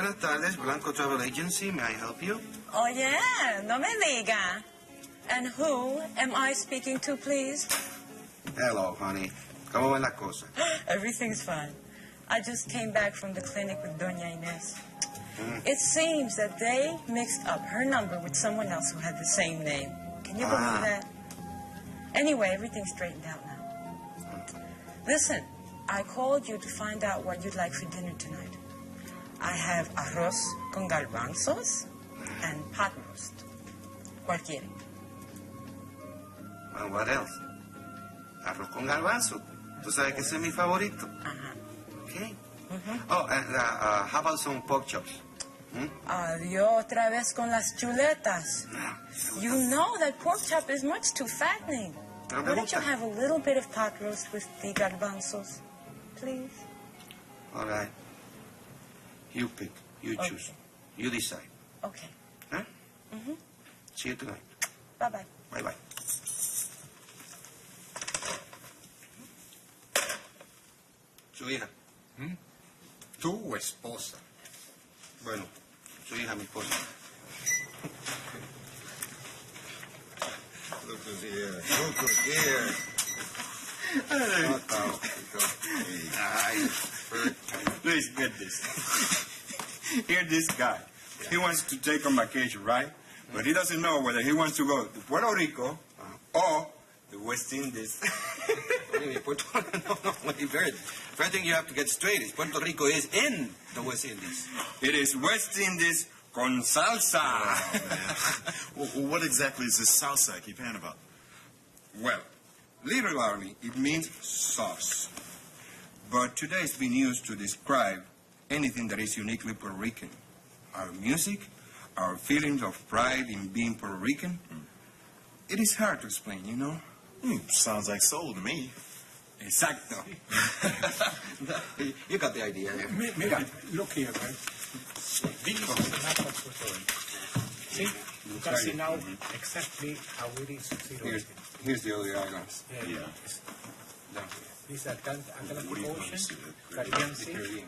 buenas tardes, Blanco Travel Agency. May I help you? Oh, yeah, no me diga. And who am I speaking to, please? Hello, honey. ¿Cómo van las cosas? Everything's fine. I just came back from the clinic with Doña Inés. It seems that they mixed up her number with someone else who had the same name. Can you believe that? Anyway, everything's straightened out now. Listen, I called you to find out what you'd like for dinner tonight. I have arroz con garbanzos and pot roast. ¿Cuál quiere? Well, what else? Arroz con garbanzo. Tú sabes que ese es mi favorito. Okay. Oh, and how about some pork chops? Adiós otra vez con las chuletas. You know that pork chop is much too fattening. Why don't you have a little bit of pot roast with the garbanzos, please? All right. You pick. You choose. You decide. Okay. Huh? See you tonight. Bye-bye. Bye-bye. Su hija. Tu esposa. Bueno, su hija, mi esposa. Look at here. Look at here. Luis, get this. Here, this guy. He wants to take on vacation, right? But he doesn't know whether he wants to go to Puerto Rico or the West Indies. No, first thing you have to get straight is Puerto Rico is in the West Indies. It is West Indies con salsa. Well, what exactly is this salsa I keep hearing about? Well, literally, it means sauce. But today it's been used to describe anything that is uniquely Puerto Rican. Our music, our feelings of pride in being Puerto Rican. It is hard to explain, you know? Sounds like soul to me. Exacto. You got the idea there. Mira, look here, man. This is the map of Puerto Rico. See? You can see now exactly how it is situated. Here's the other islands. Yeah. Down This is Atlantic What do you want Ocean, to see? Caribbean Sea. here.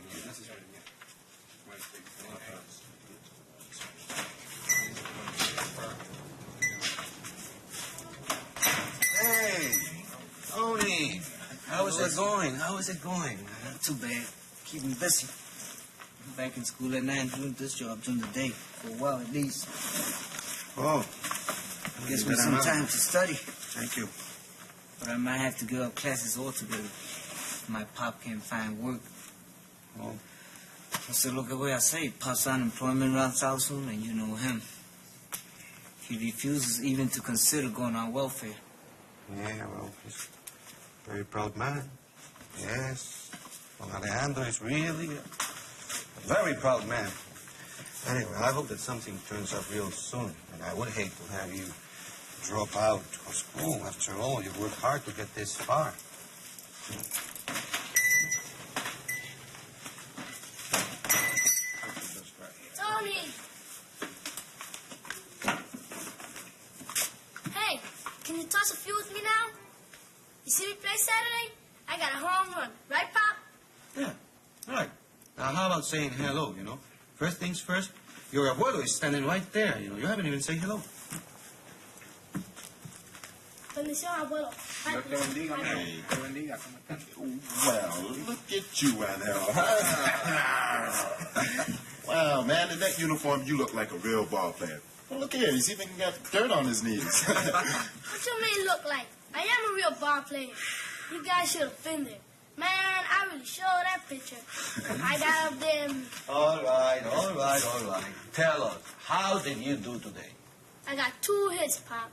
Hey, Tony. How is it going? Not too bad. Keeping busy. I'm back in school at 9, doing this job during the day, for a while at least. Oh. Gives me some time to study. Thank you. But I might have to give up classes altogether. My pop can't find work. Oh. So look at what I say. Pop's unemployment runs out soon, and you know him. He refuses even to consider going on welfare. Yeah, well, he's a very proud man. Yes. Don Alejandro is really a very proud man. Anyway, I hope that something turns up real soon. And I would hate to have you drop out of school. After all, you worked hard to get this far. Tony! Hey, can you toss a few with me now? You see me play Saturday? I got a home run. Right, Pop? Yeah, right. Now, how about saying hello, you know? First things first, your abuelo is standing right there, you know. You haven't even said hello. Bendición, abuelo. Dios te bendiga, amigo. Te bendiga. ¿Cómo estás? Well, look at you, Ángel. Wow, man, in that uniform, you look like a real ball player. Well, look here, he's even got dirt on his knees. What you mean look like? I am a real ball player. You guys should have been there. Man, I really showed that picture. I got up there and All right. Tell us, how did you do today? I got 2 hits, Pop.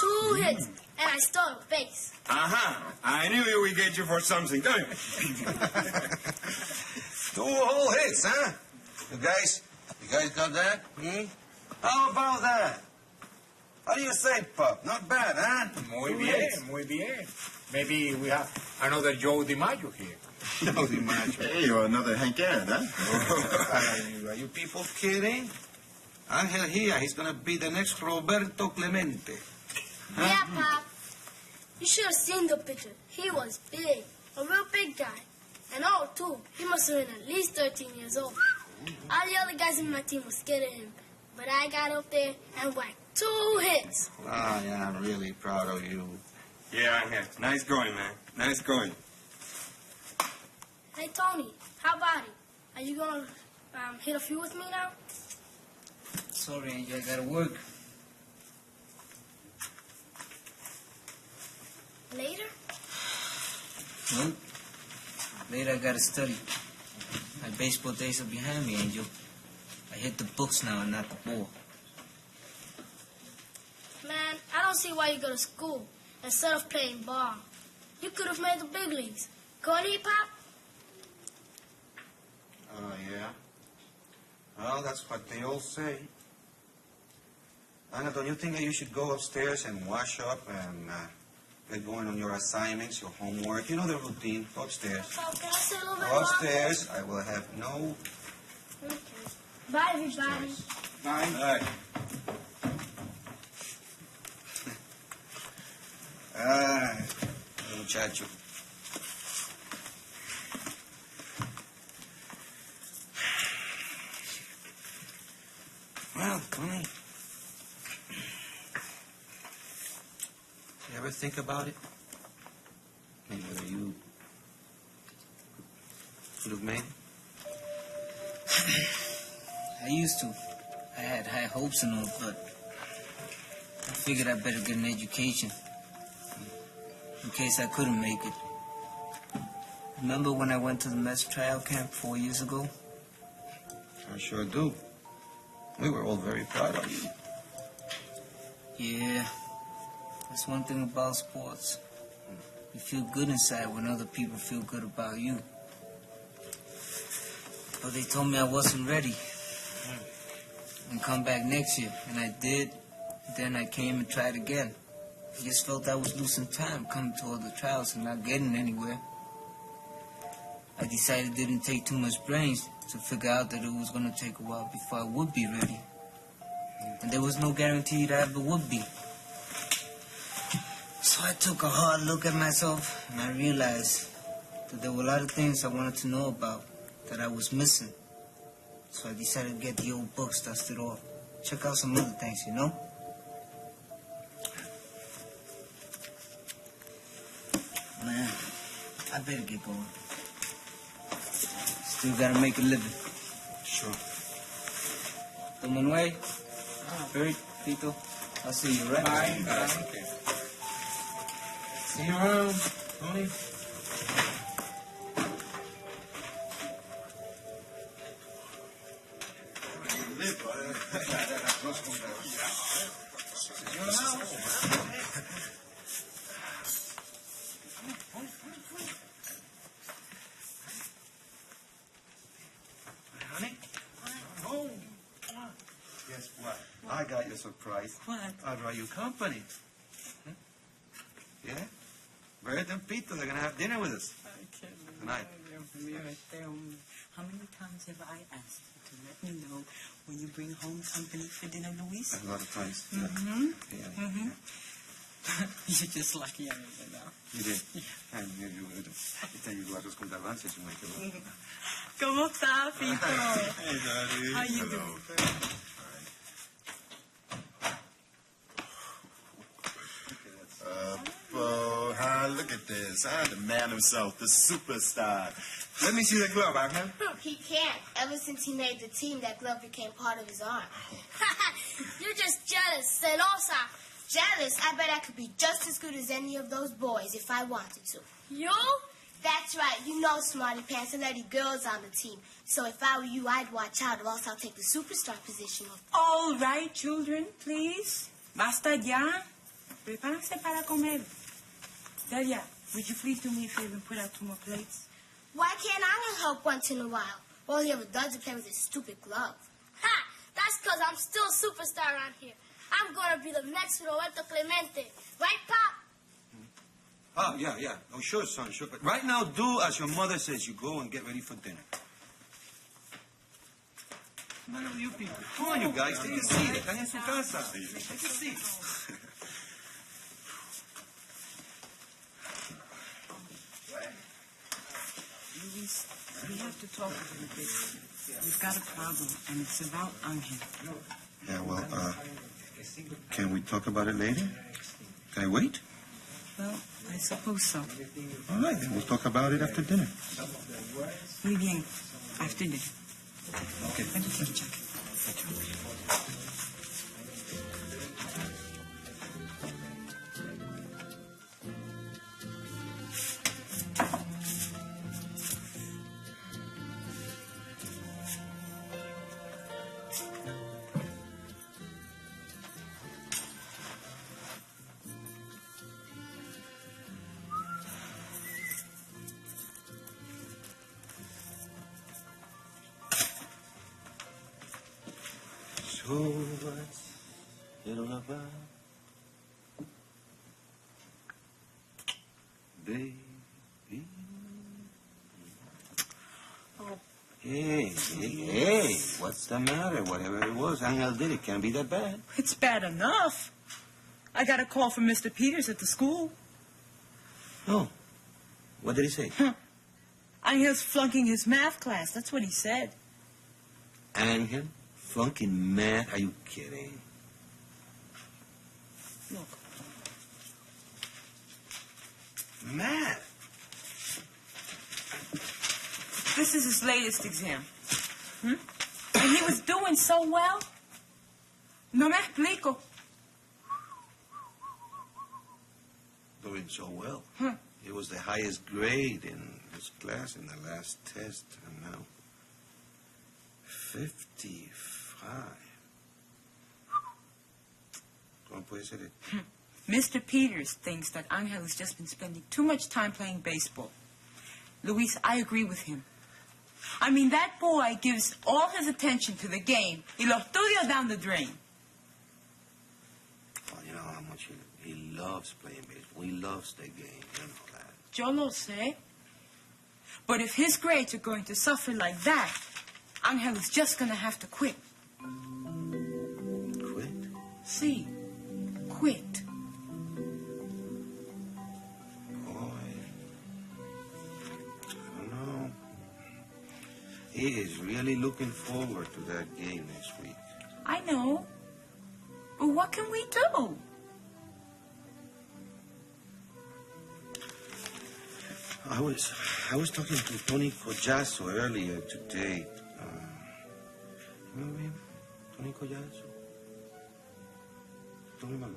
2 hits, and I stole a base. I knew you would get you for something. Come here. 2 whole hits, huh? You guys got that? How about that? What do you say, Pop? Not bad, huh? Muy bien, muy bien. Maybe we have another Joe DiMaggio here. No, DiMaggio. Hey, or another Hank Aaron, huh? Are you people kidding? Ángel here, he's gonna be the next Roberto Clemente. Huh? Yeah, Pop. You should have seen the picture. He was big, a real big guy. And old, too. He must have been at least 13 years old. All the other guys in my team were scared of him. But I got up there and whacked 2 hits. Ah, yeah, I'm really proud of you. Yeah, Ángel. Nice going, man. Nice going. Hey, Tony, how about it? Are you going to hit a few with me now? Sorry, Angel, I gotta work. Later? Nope. Later, I gotta study. My baseball days are behind me, Angel. I hit the books now and not the ball. Man, I don't see why you go to school instead of playing ball. You could have made the big leagues. Go on, hip-hop? Oh, yeah? Well, that's what they all say. Anna, don't you think that you should go upstairs and wash up and get going on your assignments, your homework? You know the routine. Go upstairs. Oh, can I say a little bit Go more? upstairs. I will have no... Okay. Bye, everybody. Bye. Bye. Ah, muchacho. Well, Tony, you ever think about it? I mean, whether you could have made it? I used to. I had high hopes and all, but I figured I better get an education in case I couldn't make it. Remember when I went to the mess trial camp 4 years ago? I sure do. We were all very proud of you. Yeah, that's one thing about sports. You feel good inside when other people feel good about you. But they told me I wasn't ready. And come back next year, and I did. Then I came and tried again. I just felt I was losing time coming to all the trials and not getting anywhere. I decided it didn't take too much brains to figure out that it was going to take a while before I would be ready. And there was no guarantee that I ever would be. So I took a hard look at myself, and I realized that there were a lot of things I wanted to know about that I was missing. So I decided to get the old books dusted off. Check out some other things, you know? Man, I better get going. Still gotta make a living. Sure. Don Manuel, Bert, Tito, I'll see you, right? Bye. Okay. See you around, Tony. Honey? Oh. Guess what? I got you a surprise. What? I brought you company. Hmm? Yeah? Bert and Peter, they're gonna have dinner with us tonight. How many times have I asked you to let me know when you bring home company for dinner, Luis? A lot of times. Mm-hmm. Yeah. Mm-hmm. You're just lucky I remember now. You did? And you guys con avances, you might go. ¿Cómo está, Pito? Hey, Daddy. How you doing? Look at this. The man himself, the superstar. Let me see the glove, Ángel. He can't. Ever since he made the team, that glove became part of his arm. You're just jealous, celosa. Jealous? I bet I could be just as good as any of those boys if I wanted to. You? That's right. You know, Smarty Pants, and lady girls on the team. So if I were you, I'd watch out, or else I'll take the superstar position. All right, children, please. Basta ya. Prepárense para comer. Delia, would you please do me a favor and put out 2 more plates? Why can't I help once in a while? All he ever does is play with his stupid glove. Ha! That's because I'm still a superstar around here. I'm going to be the next Roberto Clemente. Right, Pop? Oh, yeah. Oh, sure, son, sure. But right now, do as your mother says. You go and get ready for dinner. None of you people. Come on, you guys. Take a seat. Están en su casa. Take a seat. Luis, we have to talk a little bit. We've got a problem, and it's about Ángel. Yeah, well, can we talk about it later? Can I wait? Well, I suppose so. All right, then we'll talk about it after dinner. Muy bien. After dinner. Okay. Let me take a check. So what's it all about? Baby. Hey, what's the matter? Whatever it was, Ángel did it. Can't be that bad. It's bad enough. I got a call from Mr. Peters at the school. Oh, what did he say? Angel's flunking his math class. That's what he said. Ángel? Flunking math? Are you kidding? Look. Math? This is his latest exam. And he was doing so well. No me explico. Doing so well. It was the highest grade in his class in the last test, and now 55. ¿Cómo puede ser it? Mr. Peters thinks that Ángel has just been spending too much time playing baseball. Luis, I agree with him. I mean, that boy gives all his attention to the game. Y lo estudio down the drain. Well, you know how much he loves playing baseball. He loves the game, you know that. Yo lo sé. But if his grades are going to suffer like that, Ángel is just going to have to quit. Quit? See, quit. He is really looking forward to that game next week. I know. But what can we do? I was talking to Tony Collazo earlier today. Remember him? Tony Collazo? Don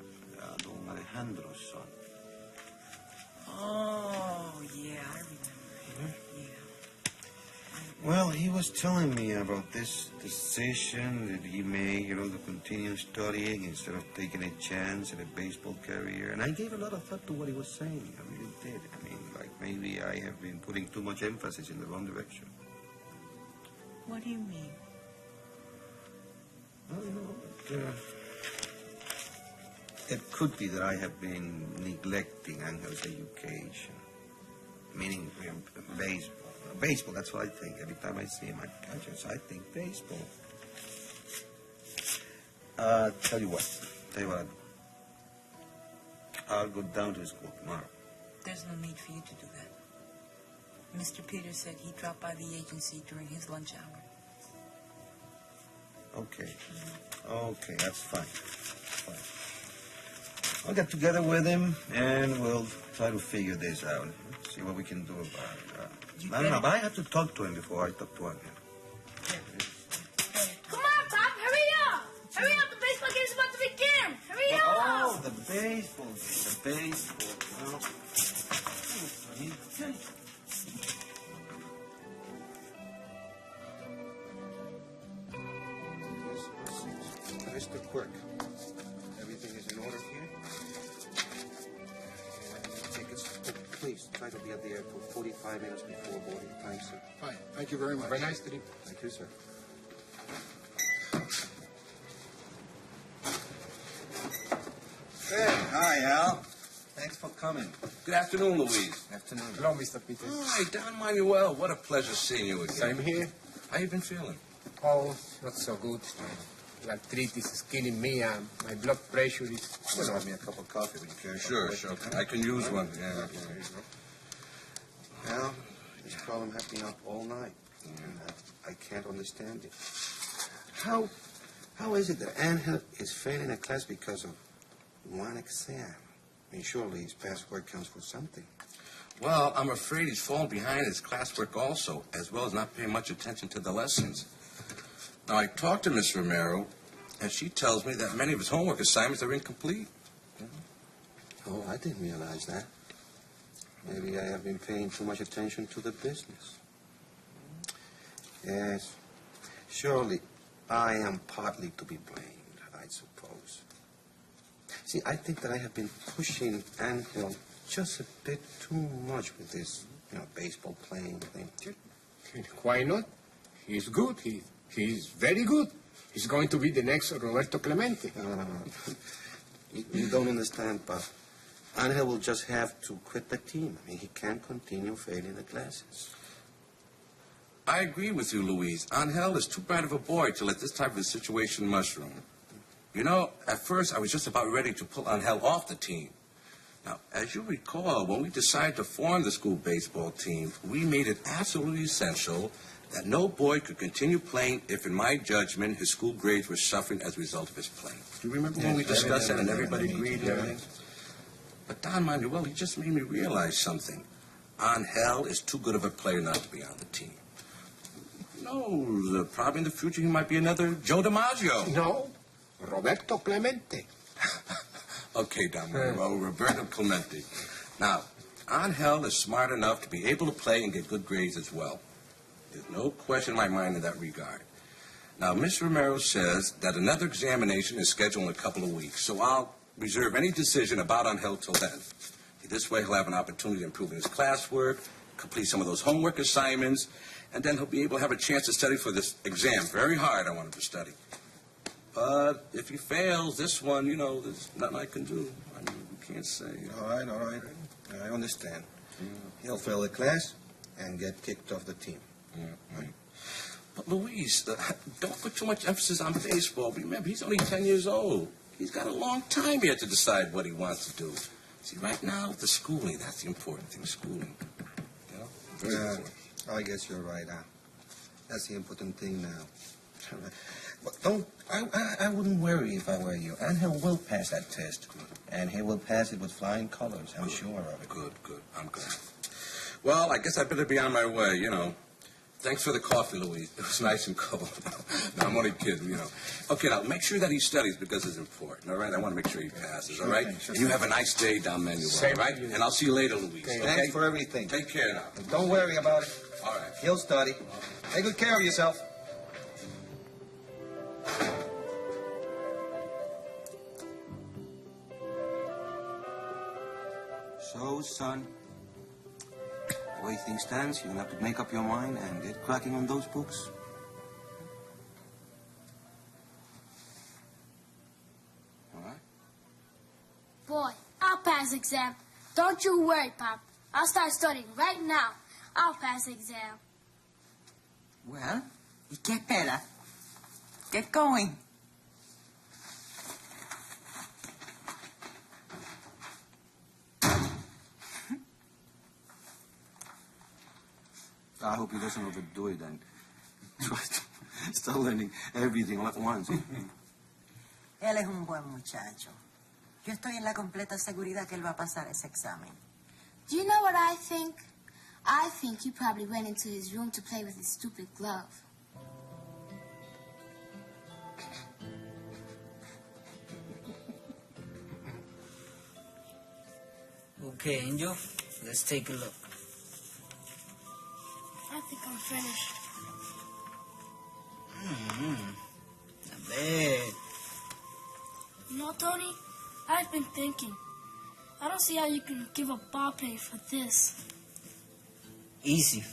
Alejandro's son. Oh, yeah, I remember. Yeah. Well, he was telling me about this decision that he made, you know, to continue studying instead of taking a chance at a baseball career. And I gave a lot of thought to what he was saying. I really did. I mean, like, maybe I have been putting too much emphasis in the wrong direction. What do you mean? Well, you know, it could be that I have been neglecting Angel's education. Meaning, baseball. Baseball, that's what I think. Every time I see him, I think baseball. Tell you what I'll go down to his school tomorrow. There's no need for you to do that. Mr. Peters said he'd drop by the agency during his lunch hour. Okay. Okay, that's fine. I'll get together with him, and we'll try to figure this out. See what we can do about it. I don't know, but I have to talk to him before I talk to him. Come on, Pop, hurry up! Hurry up, the baseball game's about to begin! Hurry up! Oh, the baseball. Well, Mr. Quirk, everything is in order here? Tickets, please try to be at the airport 45 minutes before boarding time, sir. Fine. Thank you very much. Very nice to meet you. Thank you, sir. Hey, hi, Al. Thanks for coming. Good afternoon, Louise. Afternoon. Hello, Mr. Peters. Hi, Don Manuel. What a pleasure seeing you again. Same here. How you been feeling? Oh, not so good. The arthritis is killing me, and my blood pressure is... Just have me a cup of coffee, would you care? Sure. I can use one. Yeah. Well, this problem had me up all night. And I can't understand it. How is it that Ángel is failing a class because of one exam? I mean, surely his past work counts for something. Well, I'm afraid he's fallen behind his classwork also, as well as not paying much attention to the lessons. Now, I talked to Miss Romero, and she tells me that many of his homework assignments are incomplete. Oh, I didn't realize that. Maybe I have been paying too much attention to the business. Yes, surely I am partly to be blamed, I suppose. See, I think that I have been pushing Ángel just a bit too much with this, baseball playing thing. Why not? He's good. He's very good. He's going to be the next Roberto Clemente. You don't understand, Pop. Ángel will just have to quit the team. I mean, he can't continue failing the classes. I agree with you, Luis. Ángel is too bright of a boy to let this type of a situation mushroom. You know, at first I was just about ready to pull Ángel off the team. Now, as you recall, when we decided to form the school baseball team, we made it absolutely essential that no boy could continue playing if, in my judgment, his school grades were suffering as a result of his playing. Do you remember when we discussed that and everybody agreed and everything? But Don Manuel, he just made me realize something. Ángel is too good of a player not to be on the team. No, probably in the future he might be another Joe DiMaggio. No, Roberto Clemente. Okay, Don Manuel, Roberto Clemente. Now, Ángel is smart enough to be able to play and get good grades as well. There's no question in my mind in that regard. Now, Miss Romero says that another examination is scheduled in a couple of weeks, so I'll reserve any decision about Ángel till then. This way he'll have an opportunity to improve in his classwork, complete some of those homework assignments, and then he'll be able to have a chance to study for this exam. Very hard, I want him to study. But if he fails this one, there's nothing I can do. I mean, we can't say. All right. I understand. He'll fail the class and get kicked off the team. Yeah, right. But Luis, don't put too much emphasis on baseball. Remember, he's only 10 years old. He's got a long time yet to decide what he wants to do. See, right now, the schooling, that's the important thing, schooling. Very important. I guess you're right, That's the important thing now. But I wouldn't worry if I were you. Ángel will pass that test. And he will pass it with flying colors, I'm sure of it. Good. I'm glad. Well, I guess I better be on my way, Thanks for the coffee, Luis. It was nice and cold. No, I'm only kidding, Okay, now, make sure that he studies because it's important, all right? I want to make sure he passes, all right? Sure. And you have a nice day, Don Manuel, all right? And I'll see you later, Luis, okay? Thanks for everything. Take care now. Don't worry about it. All right. He'll study. Take good care of yourself. So, son, the way things stand, you're going to have to make up your mind and get cracking on those books. All right? Boy, I'll pass exam. Don't you worry, Pop. I'll start studying right now. I'll pass exam. Well, ¿y qué espera? Get going. I hope he doesn't overdo it and try to start learning everything all at once. Él es un buen muchacho. Yo estoy en la completa seguridad que él va a pasar ese examen. Do you know what I think? I think he probably went into his room to play with his stupid glove. Okay, Angel, let's take a look. I think I'm finished. Not bad. You know, Tony, I've been thinking. I don't see how you can give up ball playing for this. Easy.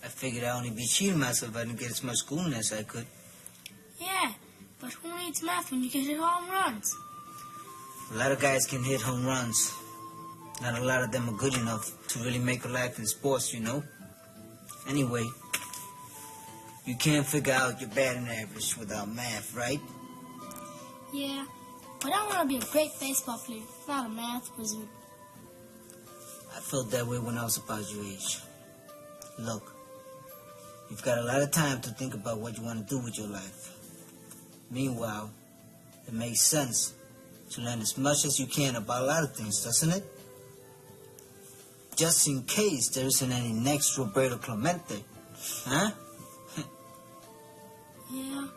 I figured I'd only be cheating myself if I didn't get as much schooling as I could. Yeah, but who needs math when you can hit home runs? A lot of guys can hit home runs. Not a lot of them are good enough to really make a life in sports, Anyway, you can't figure out your batting average without math, right? Yeah, but I want to be a great baseball player, not a math wizard. I felt that way when I was about your age. Look, You've got a lot of time to think about what you want to do with your life. Meanwhile, it makes sense to learn as much as you can about a lot of things, doesn't it? Just in case there isn't any next Roberto Clemente. Huh? Yeah.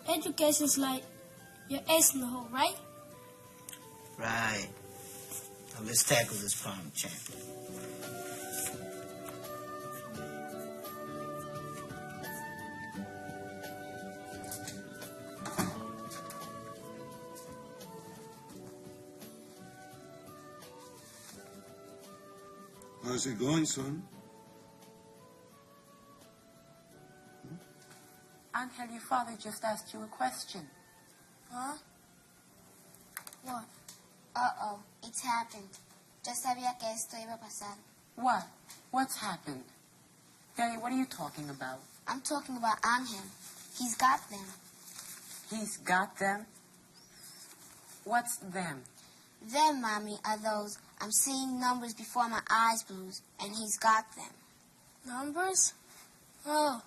Education's like your ace in the hole, right? Right. Now let's tackle this problem, champ. How's it going, son? Ángel, your father just asked you a question. Huh? What? Uh-oh, it's happened. Yo sabía que esto iba a pasar. What? What's happened? Daddy, what are you talking about? I'm talking about Ángel. He's got them. He's got them? What's them? Them, Mommy, are those I'm seeing numbers before my eyes blues, and he's got them. Numbers? Oh,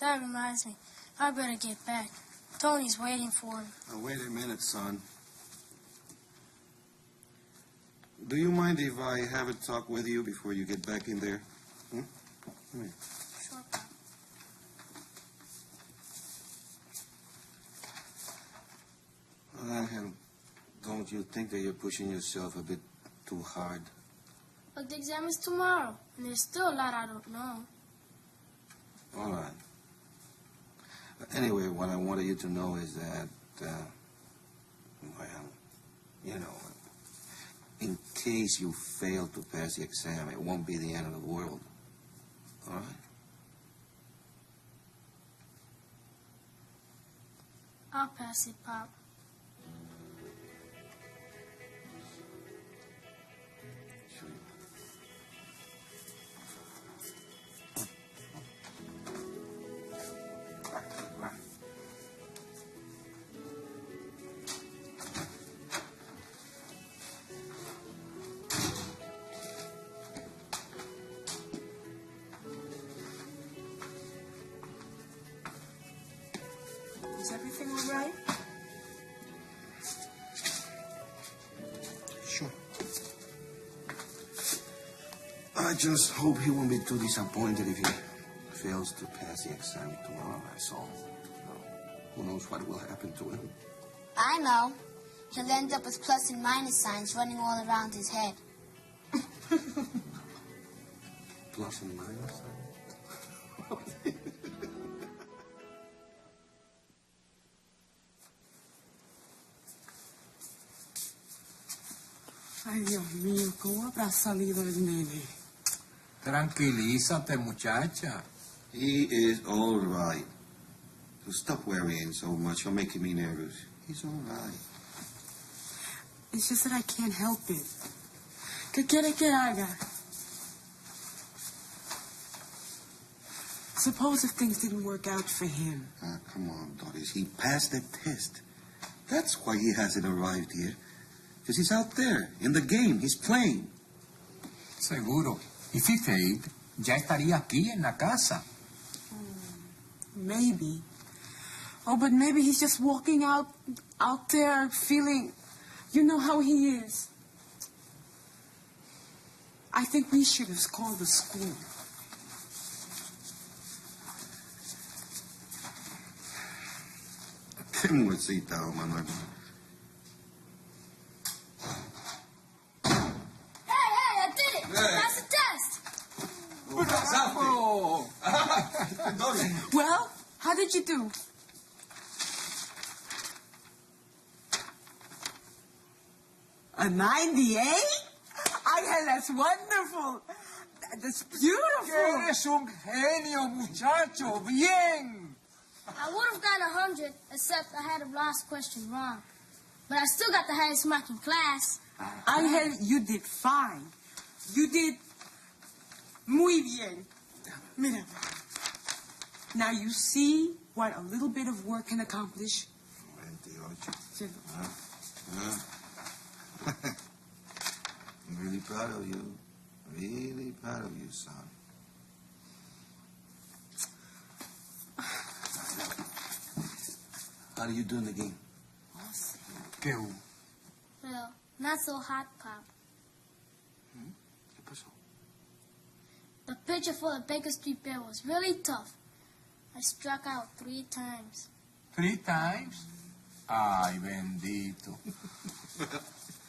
that reminds me. I better get back. Tony's waiting for him. Now, wait a minute, son. Do you mind if I have a talk with you before you get back in there? Come here. Sure. Ángel, don't you think that you're pushing yourself a bit too hard? But the exam is tomorrow, and there's still a lot I don't know. All right. Anyway, what I wanted you to know is that, well, you know, in case you fail to pass the exam, it won't be the end of the world. All right? I'll pass it, Pop. Sure. Is everything all right? Sure. I just hope he won't be too disappointed if he fails to pass the exam tomorrow, that's all. Who knows what will happen to him? I know. He'll end up with plus and minus signs running all around his head. Plus and minus? Ay, Dios mío, ¿cómo habrá salido el nene? Tranquilízate, muchacha. He is all right. So stop worrying so much. You're making me nervous. He's all right. It's just that I can't help it. ¿Qué quiere que haga? Suppose if things didn't work out for him. Come on, Doris. He passed the test. That's why he hasn't arrived here. Because he's out there, in the game. He's playing. Seguro. If he failed, ya estaría aquí en la casa. Maybe. Oh, but maybe he's just walking out there feeling, you know how he is. I think we should have called the school. Qué muecita, Manuel. Hey, I did it! That's the test! Well, how did you do? A 98? Ángel, that's wonderful. That's beautiful. Eres un genio, muchacho. Bien. I would have gotten 100, except I had the last question wrong. But I still got the highest mark in class. Ángel, you did fine. You did muy bien. Mira. Now you see what a little bit of work can accomplish. 28. I'm really proud of you. Really proud of you, son. How do you do in the game? ¿Qué hubo? Well, not so hot, Pop. ¿Qué pasó? The pitcher for the Baker Street Bear was really tough. I struck out 3 times. 3 times? Ay, bendito.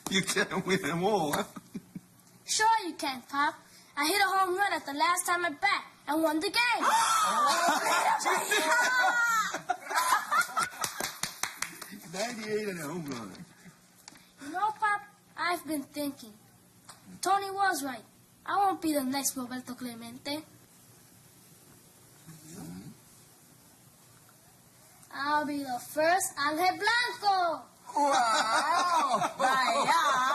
You can't win them all, huh? Sure you can, Pop. I hit a home run at the last time at bat and won the game. 98 and a home run. You know, Pop, I've been thinking. Tony was right. I won't be the next Roberto Clemente. I'll be the first Ángel Blanco. Wow! Vaya.